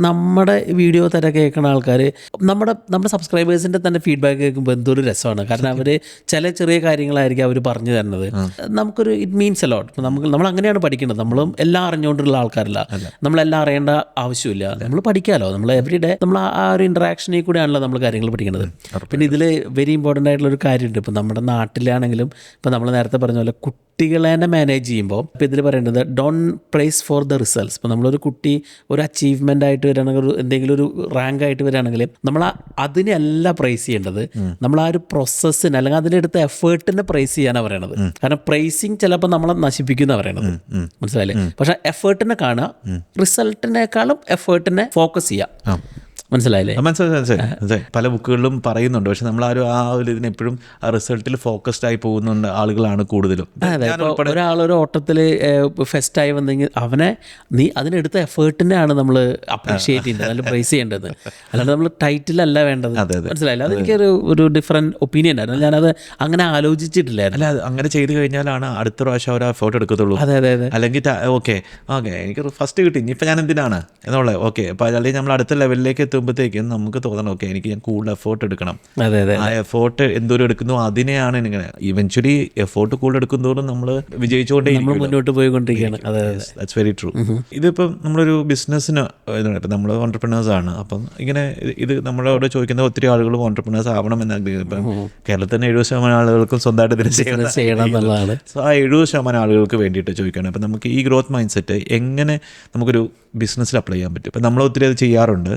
നമ്മുടെ വീഡിയോ തര കേൾക്കുന്ന ആൾക്കാർ നമ്മുടെ സബ്സ്ക്രൈബേഴ്സിൻ്റെ തന്നെ ഫീഡ്ബാക്ക് കേൾക്കുമ്പോൾ എന്തൊരു രസമാണ്. കാരണം അവർ ചെറിയ കാര്യങ്ങളായിരിക്കും അവർ പറഞ്ഞു തരുന്നത്. നമുക്കൊരു ഇറ്റ് മീൻസ് എ ലോട്ട്. നമ്മൾ അങ്ങനെയാണ് പഠിക്കുന്നത്. നമ്മളും എല്ലാം അറിഞ്ഞുകൊണ്ടുള്ള ആൾക്കാരല്ല, നമ്മളെല്ലാം അറിയേണ്ട ആവശ്യമില്ല. നമ്മൾ പഠിക്കാമല്ലോ, നമ്മൾ എവറി ഡേ നമ്മൾ ആ ഒരു ഇൻട്രാക്ഷനിൽ കൂടെയാണല്ലോ നമ്മൾ കാര്യങ്ങൾ പഠിക്കുന്നത്. പിന്നെ ഇതിൽ വെരി ഇമ്പോർട്ടൻ്റ് ആയിട്ടുള്ളൊരു കാര്യമുണ്ട്. ഇപ്പം നമ്മുടെ നാട്ടിലാണെങ്കിലും ഇപ്പം നമ്മൾ നേരത്തെ പറഞ്ഞ പോലെ കുട്ടികളെ തന്നെ മാനേജ് ചെയ്യുമ്പോൾ ഇപ്പോൾ ഇതിൽ പറയേണ്ടത് don't praise for the results. ഇപ്പോൾ നമ്മളൊരു കുട്ടി ഒരു അച്ചീവ്മെൻ്റ് ആയിട്ട് വരികയാണെങ്കിൽ എന്തെങ്കിലും ഒരു റാങ്ക് ആയിട്ട് വരികയാണെങ്കിൽ നമ്മൾ അതിനെയല്ല പ്രൈസ് ചെയ്യേണ്ടത്, നമ്മൾ ആ ഒരു പ്രോസസ്സിന് അല്ലെങ്കിൽ അതിലെടുത്ത എഫേർട്ടിനെ പ്രൈസ് ചെയ്യാനാണ് പറയണത്. കാരണം പ്രൈസിങ് ചിലപ്പോൾ നമ്മളെ നശിപ്പിക്കുന്ന പറയണത്, മനസ്സിലായില്ലേ? പക്ഷേ എഫേർട്ടിനെ കാണുക, റിസൾട്ടിനേക്കാളും എഫേർട്ടിനെ ഫോക്കസ് ചെയ്യുക. മനസ്സിലായില്ലേ? മനസ്സിലായി. പല ബുക്കുകളിലും പറയുന്നുണ്ട്, പക്ഷെ നമ്മൾ ആ ഒരു ഇതിന് എപ്പോഴും ആ റിസൾട്ടിൽ ഫോക്കസ്ഡ് ആയി പോകുന്നുണ്ട് ആളുകളാണ് കൂടുതലും. അതെ, ഇപ്പോൾ ഒരാളൊരു ഓട്ടത്തിൽ ഫെസ്റ്റായി വന്നെങ്കിൽ അവനെ അതിനെടുത്ത എഫേർട്ടിനെയാണ് നമ്മൾ അപ്രീഷിയേറ്റ് ചെയ്യേണ്ടത്, അല്ലെങ്കിൽ പ്രൈസ് ചെയ്യേണ്ടത്. അല്ലാണ്ട് നമ്മൾ ടൈറ്റിലല്ല വേണ്ടത്. മനസ്സിലായില്ല? അതെനിക്കൊരു ഒരു ഡിഫറെൻറ്റ് ഒപ്പീനിയൻ ആയിരുന്നു. ഞാനത് അങ്ങനെ ആലോചിച്ചിട്ടില്ലായിരുന്നു. അല്ല, അങ്ങനെ ചെയ്ത് കഴിഞ്ഞാലാണ് അടുത്ത പ്രാവശ്യം അവർ ആ എഫേർട്ട് എടുക്കത്തുള്ളൂ. അതെ അതെ അതെ. അല്ലെങ്കിൽ ഓക്കെ എനിക്ക് ഫസ്റ്റ് കിട്ടി, ഇനിയിപ്പോൾ ഞാൻ എന്തിനാണ് എന്നുള്ളത്. ഓക്കെ, അപ്പോൾ അല്ലെങ്കിൽ നമ്മൾ അടുത്ത ലെവലിലേക്ക് എത്തുമ്പോഴത്തേക്കും നമുക്ക് തോന്നണം, ഓക്കെ എനിക്ക് ഞാൻ കൂടുതൽ എഫേർട്ട് എടുക്കണം. അതെ അതെ. ആ എഫേർട്ട് എന്തോരം എടുക്കുന്നു അതിനെയാണ് ഇങ്ങനെ ഇവൻച്വലി എഫേർട്ട് കൂടുതൽ എടുക്കുന്തോറും നമ്മൾ വിജയിച്ചുകൊണ്ടേ മുന്നോട്ട് പോയിക്കൊണ്ടിരിക്കുകയാണ്. അതെ, ദാറ്റ്സ് വെരി ട്രൂ. ഇതിപ്പം നമ്മളൊരു ബിസിനസ്സിന് ഇപ്പം നമ്മൾ ഓൺടർപ്രണേഴ്സ് ആണ്. അപ്പം ഇങ്ങനെ ഇത് നമ്മളോട് ചോദിക്കുന്ന ഒത്തിരി ആളുകളും ഓൺടർപ്രണേഴ്സ് ആവണം എന്നാഗ്രഹിക്കുന്നു. ഇപ്പം കേരളത്തിൽ തന്നെ 70% ആളുകൾക്കും സ്വന്തമായിട്ട് ഇതിന് ചെയ്യണം എന്നുള്ളതാണ്. സോ ആ 70% ആളുകൾക്ക് വേണ്ടിയിട്ട് ചോദിക്കുകയാണ്. അപ്പം നമുക്ക് ഈ ഗ്രോത്ത് മൈൻഡ് സെറ്റ് എങ്ങനെ നമുക്കൊരു ബിസിനസ്സിൽ അപ്ലൈ ചെയ്യാൻ പറ്റും? ഇപ്പം നമ്മൾ ഒത്തിരി അത് ചെയ്യാറുണ്ട്,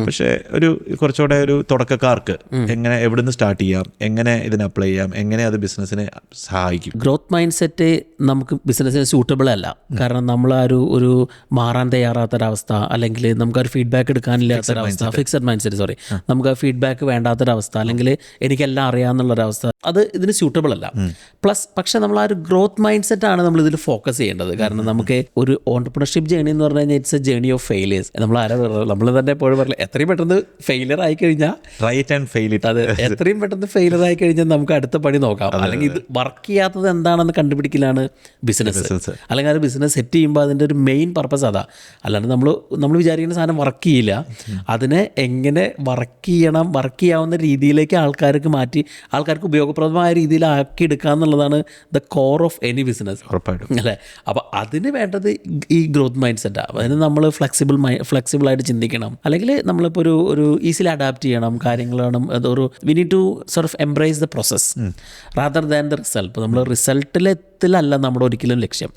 പക്ഷേ ഒരു കുറച്ചുകൂടെ ഒരു തുടക്കക്കാർക്ക് എങ്ങനെ എവിടുന്ന് സ്റ്റാർട്ട് ചെയ്യാം, എങ്ങനെ ഇതിനെ അപ്ലൈ ചെയ്യാം, എങ്ങനെ അത് ബിസിനസ്സിനെ സഹായിക്കും? ഗ്രോത്ത് മൈൻഡ് സെറ്റ് നമുക്ക് ബിസിനസ്സിന് സൂട്ടബിൾ അല്ല. കാരണം നമ്മൾ ഒരു മാറാൻ തയ്യാറാത്തൊരവസ്ഥ, അല്ലെങ്കിൽ നമുക്കൊരു ഫീഡ്ബാക്ക് എടുക്കാനില്ലാത്തൊരവസ്ഥ, ഫിക്സഡ് മൈൻഡ് സെറ്റ്, സോറി, നമുക്ക് ആ ഫീഡ്ബാക്ക് വേണ്ടാത്തൊരവസ്ഥ, അല്ലെങ്കിൽ എനിക്കെല്ലാം അറിയാമെന്നുള്ളൊരവസ്ഥ, അത് ഇതിന് സൂട്ടബിൾ അല്ല. പക്ഷേ നമ്മൾ ആ ഒരു ഗ്രോത്ത് മൈൻഡ് സെറ്റാണ് നമ്മൾ ഇതിൽ ഫോക്കസ് ചെയ്യേണ്ടത്. കാരണം നമുക്ക് ഒരു ഓൺടർപ്രണർഷിപ്പ് ജേണി എന്ന് പറഞ്ഞു കഴിഞ്ഞാൽ it's A journey of failures. നമ്മൾ തന്നെ എപ്പോഴും പറഞ്ഞില്ല, എത്രയും പെട്ടെന്ന് ഫെയിലിയർ ആയി കഴിഞ്ഞാൽ റൈറ്റ് ആൻഡ് ഫെയിൽ ഇറ്റ്. അതെ, എത്രയും പെട്ടെന്ന് ഫെയിലിയർ ആയി കഴിഞ്ഞാൽ നമുക്ക് അടുത്ത പണി നോക്കാം. അല്ലെങ്കിൽ ഇത് വർക്ക് ചെയ്യാത്തത് എന്താണെന്ന് കണ്ടുപിടിക്കലാണ് ബിസിനസ്. അല്ലെങ്കിൽ അത് ബിസിനസ് സെറ്റ് ചെയ്യുമ്പോൾ അതിൻ്റെ ഒരു മെയിൻ പർപ്പസ് അതാ. അല്ലാണ്ട് നമ്മൾ വിചാരിക്കുന്ന സാധനം വർക്ക് ചെയ്യില്ല, അതിനെ എങ്ങനെ വർക്ക് ചെയ്യണം, വർക്ക് ചെയ്യാവുന്ന രീതിയിലേക്ക് ആൾക്കാർക്ക് മാറ്റി ആൾക്കാർക്ക് ഉപയോഗപ്രദമായ രീതിയിലാക്കി എടുക്കുക എന്നുള്ളതാണ് the core of any business, അല്ലേ? അപ്പോൾ അതിന് വേണ്ടത് ഈ ഗ്രോത്ത് മൈൻഡ് സെറ്റാണ്. അതിന് നമ്മൾ ഫ്ലെക്സിബിളായിട്ട് ചിന്തിക്കണം. അല്ലെങ്കിൽ നമ്മളിപ്പോൾ ഒരു ഈസിലി അഡാപ്റ്റ് ചെയ്യണം കാര്യങ്ങളാണ്. അതൊരു we need to sort of embrace the process rather than the result. ഇപ്പോൾ നമ്മൾ റിസൾട്ടിലല്ല നമ്മുടെ ഒരിക്കലും ലക്ഷ്യം.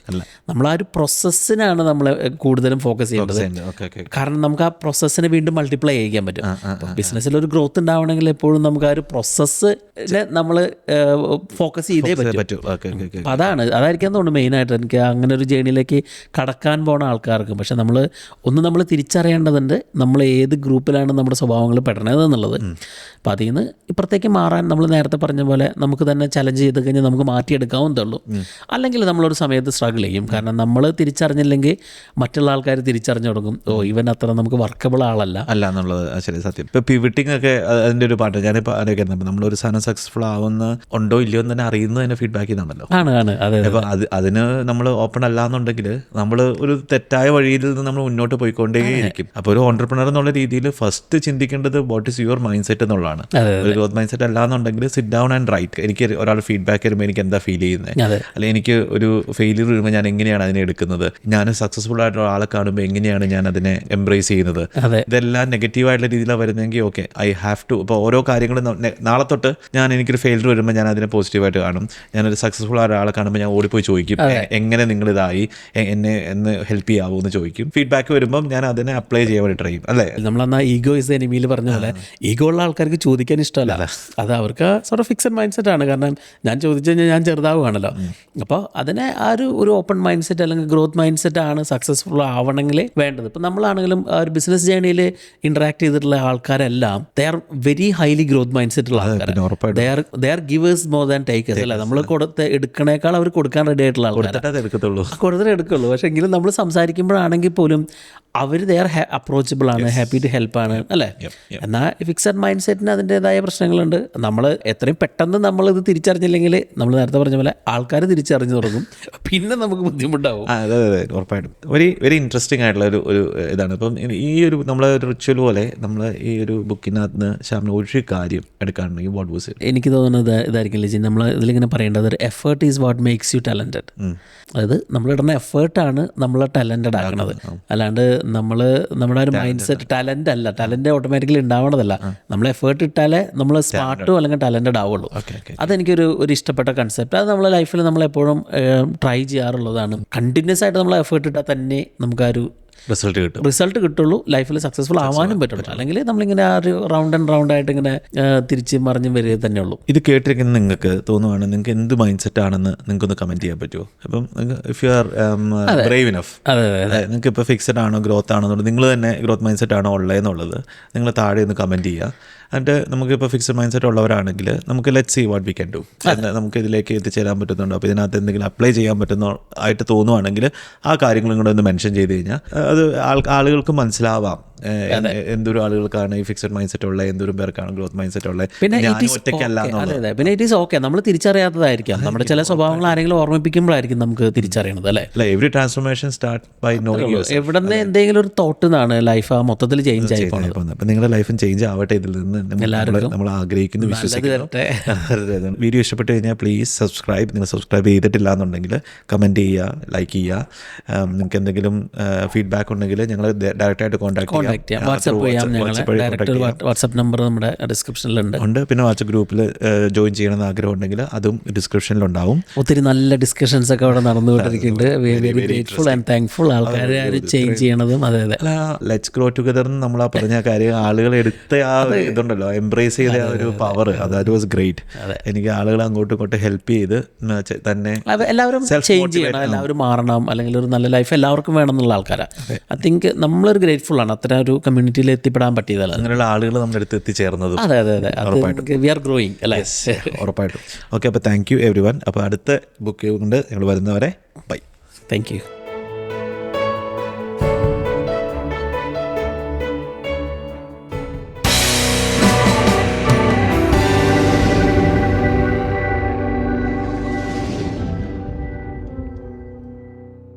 നമ്മൾ ആ ഒരു പ്രോസസ്സിനാണ് നമ്മൾ കൂടുതലും ഫോക്കസ് ചെയ്യേണ്ടത്. കാരണം നമുക്ക് ആ പ്രോസസ്സിനെ വീണ്ടും മൾട്ടിപ്ലൈ ചെയ്യിക്കാൻ പറ്റും. ബിസിനസ്സിൽ ഒരു ഗ്രോത്ത് ഉണ്ടാവണമെങ്കിൽ എപ്പോഴും നമുക്ക് ആ ഒരു പ്രോസസ്സിനെ നമ്മൾ ഫോക്കസ് ചെയ്തേ പറ്റും. അപ്പം അതായിരിക്കാൻ തോന്നുന്നു മെയിനായിട്ട് എനിക്ക് അങ്ങനെ ഒരു ജേണിയിലേക്ക് കടക്കാൻ പോണ ആൾക്കാർക്ക്. പക്ഷെ നമ്മൾ തിരിച്ചറിയേണ്ടതുണ്ട് നമ്മൾ ഏത് ഗ്രൂപ്പിലാണ് നമ്മുടെ സ്വഭാവങ്ങൾ പെടണത് എന്നുള്ളത്. അപ്പം അതിൽ നിന്ന് ഇപ്പുറത്തേക്ക് മാറാൻ നമ്മൾ നേരത്തെ പറഞ്ഞ പോലെ നമുക്ക് തന്നെ ചലഞ്ച് ചെയ്ത് കഴിഞ്ഞാൽ നമുക്ക് മാറ്റിയെടുക്കാവുന്നതുള്ളൂ. അല്ലെങ്കിൽ നമ്മളൊരു സമയത്ത് സ്ട്രഗിൾ ചെയ്യും. കാരണം നമ്മൾ തിരിച്ചറിഞ്ഞില്ലെങ്കിൽ മറ്റുള്ള ആൾക്കാർ തിരിച്ചറിഞ്ഞു തുടങ്ങും, ഇവൻ അത്ര നമുക്ക് വർക്കബിൾ അല്ല എന്നുള്ളത്. ശരി, സത്യം. ഇപ്പോൾ പിവിറ്റിംഗ് ഒക്കെ അതിൻ്റെ ഒരു പാട്ട് ഞാനിപ്പോൾ ആലോചിക്കുന്നത്, നമ്മളൊരു സാധനം സക്സസ്ഫുൾ ഉണ്ടോ ഇല്ലയോ എന്ന് തന്നെ അറിയുന്നത് തന്നെ ഫീഡ്ബാക്ക് ചെയ്യുന്നുണ്ടല്ലോ. അപ്പോൾ അതിന് നമ്മൾ ഓപ്പൺ അല്ല എന്നുണ്ടെങ്കിൽ നമ്മൾ ഒരു തെറ്റായ വഴിയിൽ നിന്ന് നമ്മൾ മുന്നോട്ട് പോയിക്കൊണ്ടേയിരിക്കും. അപ്പോൾ ഒരു ഓൺടർപ്രണർ എന്നുള്ള രീതിയിൽ ഫസ്റ്റ് ചിന്തിക്കേണ്ടത് what is your mind set എന്നുള്ളതാണ്. ഒരു ഗ്രോത്ത് മൈൻഡ് സെറ്റ് അല്ലാന്നുണ്ടെങ്കിൽ സിറ്റ് ഡൗൺ ആൻഡ് റൈറ്റ്. എനിക്ക് ഒരാൾ ഫീഡ്ബാക്ക് വരുമ്പോൾ എനിക്ക് എന്താ ഫീൽ ചെയ്യുന്നത്, അല്ലെങ്കിൽ എനിക്ക് ഒരു ഫെയിലിയർ വരുമ്പോൾ ഞാൻ എങ്ങനെയാണ് അതിനെ എടുക്കുന്നത്, ഞാൻ സക്സസ്ഫുൾ ആയിട്ടുള്ള ആളെ കാണുമ്പോൾ എങ്ങനെയാണ് ഞാൻ അതിനെ എംബ്രേസ് ചെയ്യുന്നത്. ഇതെല്ലാം നെഗറ്റീവായിട്ടുള്ള രീതിയിലാണ് വരുന്നതെങ്കിൽ ഓക്കെ, ഐ ഹാവ് ടു. ഇപ്പോൾ ഓരോ കാര്യങ്ങളും നാളെ തൊട്ട് എനിക്കൊരു ഫെയിലിയർ വരുമ്പോൾ ഞാൻ അതിനെ പോസിറ്റീവായിട്ട് കാണും. ഞാനൊരു സക്സസ്ഫുൾ ആയ ഒരാളെ കാണുമ്പോൾ ഞാൻ ഓടിപ്പോയി ചോദിക്കും, എങ്ങനെ നിങ്ങളിതായി, എന്നെ എന്ന് ഹെൽപ്പ് ചെയ്യാവോ എന്ന് ചോദിക്കും. ഫീഡ്ബാക്ക് വരുമ്പം ഞാൻ അതിനെ അപ്ലൈ ചെയ്യാൻ വേണ്ടി ട്രൈ ചെയ്യും. അല്ലേ, നമ്മളെന്നാ ഈഗോ ഇസ് എനിമിയിൽ പറഞ്ഞ പോലെ ഈഗോ ഉള്ള ആൾക്കാർക്ക് ചോദിക്കാൻ ഇഷ്ടമല്ല. അത് അവർക്ക് sort of fixed mind set ആണ്. കാരണം ഞാൻ ചോദിച്ചു കഴിഞ്ഞാൽ ഞാൻ ചെറുതാവുകയാണല്ലോ. അപ്പോൾ അതിനെ ആ ഒരു ഓപ്പൺ മൈൻഡ് സെറ്റ് അല്ലെങ്കിൽ ഗ്രോത്ത് മൈൻഡ് സെറ്റ് ആണ് സക്സസ്ഫുൾ ആവണമെങ്കിൽ വേണ്ടത്. ഇപ്പം നമ്മളാണെങ്കിലും ആ ഒരു ബിസിനസ് ജേണിയിൽ ഇൻട്രാക്ട് ചെയ്തിട്ടുള്ള ആൾക്കാരെല്ലാം they are very highly growth mind set ഉള്ള ആൾക്കാർ. They are givers more than takers. അല്ല, നമ്മൾ എടുക്കണേക്കാൾ അവർ കൊടുക്കാൻ റെഡി ആയിട്ടുള്ള ആൾക്കാർ കൊടുത്തിട്ടേ എടുക്കുള്ളൂ. പക്ഷേ എങ്കിലും നമ്മൾ സംസാരിക്കുമ്പോഴാണെങ്കിൽ പോലും അവർ ദേ ആർ അപ്രോച്ചബിൾ ആണ്, ഹാപ്പി ടു ഹെൽപ്പ് ആണ്, അല്ലേ? എന്നാൽ ഫിക്സഡ് മൈൻഡ് സെറ്റിന് അതിൻ്റെതായ പ്രശ്നങ്ങളുണ്ട്. നമ്മൾ എത്രയും പെട്ടെന്ന് നമ്മളിത് തിരിച്ചറിഞ്ഞില്ലെങ്കിൽ നമ്മൾ നേരത്തെ പറഞ്ഞ പോലെ ആൾക്കാർ തിരിച്ചറിഞ്ഞു തുടങ്ങും, പിന്നെ നമുക്ക് ബുദ്ധിമുട്ടാവും. അതെ അതെ ഉറപ്പായിട്ടും വെരി വെരി ഇൻട്രസ്റ്റിംഗ് ആയിട്ടുള്ള ഒരു ഇതാണ്. ഇപ്പം ഈ ഒരു നമ്മളെ ഒരു റിച്വൽ പോലെ നമ്മൾ ഈ ഒരു ബുക്കിനകത്ത് നിന്ന് ശ്യാമിന് ഒരു കാര്യം എടുക്കുകയാണെങ്കിൽ വാട്ട് വാസ് ഇറ്റ്? എനിക്ക് തോന്നുന്നത് ഇതായിരിക്കും ലിജി, നമ്മൾ ഇതിലിങ്ങനെ പറയേണ്ടത് ഒരു effort is what makes you talented. അതായത് നമ്മളിടുന്ന എഫേർട്ടാണ് നമ്മളെ ടാലൻറ്റഡ് ആക്കുന്നത്. അല്ലാണ്ട് നമ്മുടെ ഒരു മൈൻഡ് സെറ്റ് ടാലൻ്റ് അല്ല, ടാലൻ്റ് ഓട്ടോമാറ്റിക്കലി ഉണ്ടാവണതല്ല. നമ്മൾ എഫേർട്ട് ഇട്ടാലേ നമ്മൾ സ്മാർട്ടും അല്ലെങ്കിൽ ടാലൻറ്റഡ് ആവുള്ളൂ. അതെനിക്കൊരു ഇഷ്ടപ്പെട്ട കൺസെപ്റ്റ്. അത് നമ്മളെ ലൈഫിൽ നമ്മളെപ്പോഴും ട്രൈ ചെയ്യാറുള്ളതാണ്. കണ്ടിന്യൂസ് ആയിട്ട് നമ്മൾ എഫേർട്ട് ഇട്ടാൽ തന്നെ നമുക്ക് ആ ഒരു റിസൾട്ട് കിട്ടുള്ളൂ, ലൈഫിൽ സക്സസ്ഫുൾ ആവാനും പറ്റുള്ളൂ. അല്ലെങ്കിൽ നമ്മളിങ്ങനെ ആ ഒരു റൗണ്ട് ആൻഡ് റൗണ്ട് ആയിട്ട് ഇങ്ങനെ തിരിച്ച് മറിഞ്ഞ് വരിക തന്നെ ഉള്ളൂ. ഇത് കേട്ടിരിക്കുന്ന നിങ്ങൾക്ക് തോന്നുവാണ് നിങ്ങൾക്ക് എന്ത് മൈൻഡ് സെറ്റ് ആണെന്ന് നിങ്ങൾക്കൊന്ന് കമൻറ്റ് ചെയ്യാൻ പറ്റുമോ? അപ്പം if you are Brave enough, നിങ്ങൾക്ക് ഇപ്പോൾ ഫിക്സഡ് ആണോ ഗ്രോത്ത് ആണോ എന്നുള്ളത്, നിങ്ങൾ തന്നെ ഗ്രോത്ത് മൈൻഡ് സെറ്റ് ആണോ ഉള്ളതെന്നുള്ളത് നിങ്ങൾ താഴെ ഒന്ന് കമൻറ്റ് ചെയ്യുക. എന്നിട്ട് നമുക്കിപ്പോൾ ഫിക്സഡ് മൈൻഡ് സെറ്റ് ഉള്ളവരാണെങ്കിൽ നമുക്ക് let see what we can do. നമുക്ക് ഇതിലേക്ക് എത്തിച്ചേരാൻ പറ്റുന്നുണ്ടോ, അപ്പോൾ ഇതിനകത്ത് എന്തെങ്കിലും അപ്ലൈ ചെയ്യാൻ പറ്റുന്ന ആയിട്ട് തോന്നുവാണെങ്കിൽ ആ കാര്യങ്ങളും കൂടെ ഒന്ന് മെൻഷൻ ചെയ്ത് കഴിഞ്ഞാൽ അത് ആളുകൾക്ക് മനസ്സിലാവാം എന്തൊരു ആളുകൾക്കാണ് ഈ ഫിക്സഡ് മൈൻഡ് സെറ്റ് ഉള്ളത്, എന്തൊരു പേർക്കാണ് ഗ്രോത്ത് മൈൻഡ് സെറ്റ് ഉള്ളത്. പിന്നെ ഇറ്റ് ഈസ് ഓക്കെ, നമ്മൾ തിരിച്ചറിയാത്തതായിരിക്കാം. നമ്മുടെ ചില സ്വഭാവങ്ങൾ ആരെങ്കിലും ഓർമ്മിപ്പിക്കുമ്പോഴായിരിക്കും നമുക്ക് തിരിച്ചറിയണത്. അല്ലേ, every transformation start by knowing yourself. എവിടെ നിന്ന് എന്തെങ്കിലും ഒരു തോട്ട് നിന്നാണ് ലൈഫ് മൊത്തത്തിൽ ചേഞ്ച് ആയി പോകുന്നത്. അപ്പം നിങ്ങളുടെ ലൈഫും ചേഞ്ച് ആവട്ടെ, ഇതിൽ നിന്ന് നമ്മൾ ആഗ്രഹിക്കുന്നു, വിശ്വസിക്കുന്നു. വീഡിയോ ഇഷ്ടപ്പെട്ട് കഴിഞ്ഞാൽ പ്ലീസ് സബ്സ്ക്രൈബ്. നിങ്ങൾ സബ്സ്ക്രൈബ് ചെയ്തിട്ടില്ല എന്നുണ്ടെങ്കിൽ കമൻറ്റ് ചെയ്യുക, ലൈക്ക് ചെയ്യുക. നിങ്ങൾക്ക് എന്തെങ്കിലും ഫീഡ്ബാക്ക് ഉണ്ടെങ്കിൽ ഞങ്ങൾ ഡയറക്റ്റായിട്ട് കോൺടാക്ട് ചെയ്യാം. വാട്സപ്പ് ചെയ്യാം. ഞങ്ങൾ വാട്സപ്പ് നമ്പർ നമ്മുടെ ഡിസ്ക്രിപ്ഷനിലുണ്ട്. പിന്നെ വാട്സപ്പ് ഗ്രൂപ്പിൽ ജോയിൻ ചെയ്യണമെന്ന് ആഗ്രഹം ഉണ്ടെങ്കിൽ അതും ഡിസ്ക്രിപ്ഷനിലുണ്ടാവും. ഒത്തിരി നല്ല ഡിസ്കഷൻസ് ഒക്കെ അവിടെ നടന്നുകൊണ്ടിരിക്കുന്നുണ്ട്. Very grateful and thankful. ആൾക്കാർ ചേഞ്ച് ചെയ്യണതും അതെ ലെറ്റ്സ് ഗ്രോ ടുഗദർ എന്ന് നമ്മൾ പറഞ്ഞ കാര്യം ആളുകൾ എടുത്ത ആ ഇതുണ്ടല്ലോ, എംബ്രേസ് ചെയ്ത ആ ഒരു പവർ, ദാറ്റ് വാസ് ഗ്രേറ്റ്. എനിക്ക് ആളുകൾ അങ്ങോട്ടും ഇങ്ങോട്ടും ഹെൽപ്പ് ചെയ്ത് തന്നെ എല്ലാവരും ചേഞ്ച് ചെയ്യണം, എല്ലാവരും മാറണം, അല്ലെങ്കിൽ ഒരു നല്ല ലൈഫ് എല്ലാവർക്കും വേണം എന്നുള്ള ആൾക്കാരാണ്. ഐ തിങ്ക് നമ്മളൊരു ഗ്രേറ്റ്ഫുൾ ആണ് അത്ര ഒരു കമ്മ്യൂണിറ്റിയിൽ എത്തിപ്പെടാൻ പറ്റിയതല്ല. അങ്ങനെയുള്ള ആളുകൾ നമ്മുടെ അടുത്ത് എത്തിച്ചേർന്നതും. അതെ വി ആർ ഗ്രോയിങ് അല്ലേ. ഉറപ്പായിട്ടും. ഓക്കെ, അപ്പോൾ താങ്ക് യു എവരി വൺ. അപ്പോൾ അടുത്ത ബുക്ക് കൊണ്ട് ഞങ്ങൾ വരുന്നവരെ ബൈ. Thank you.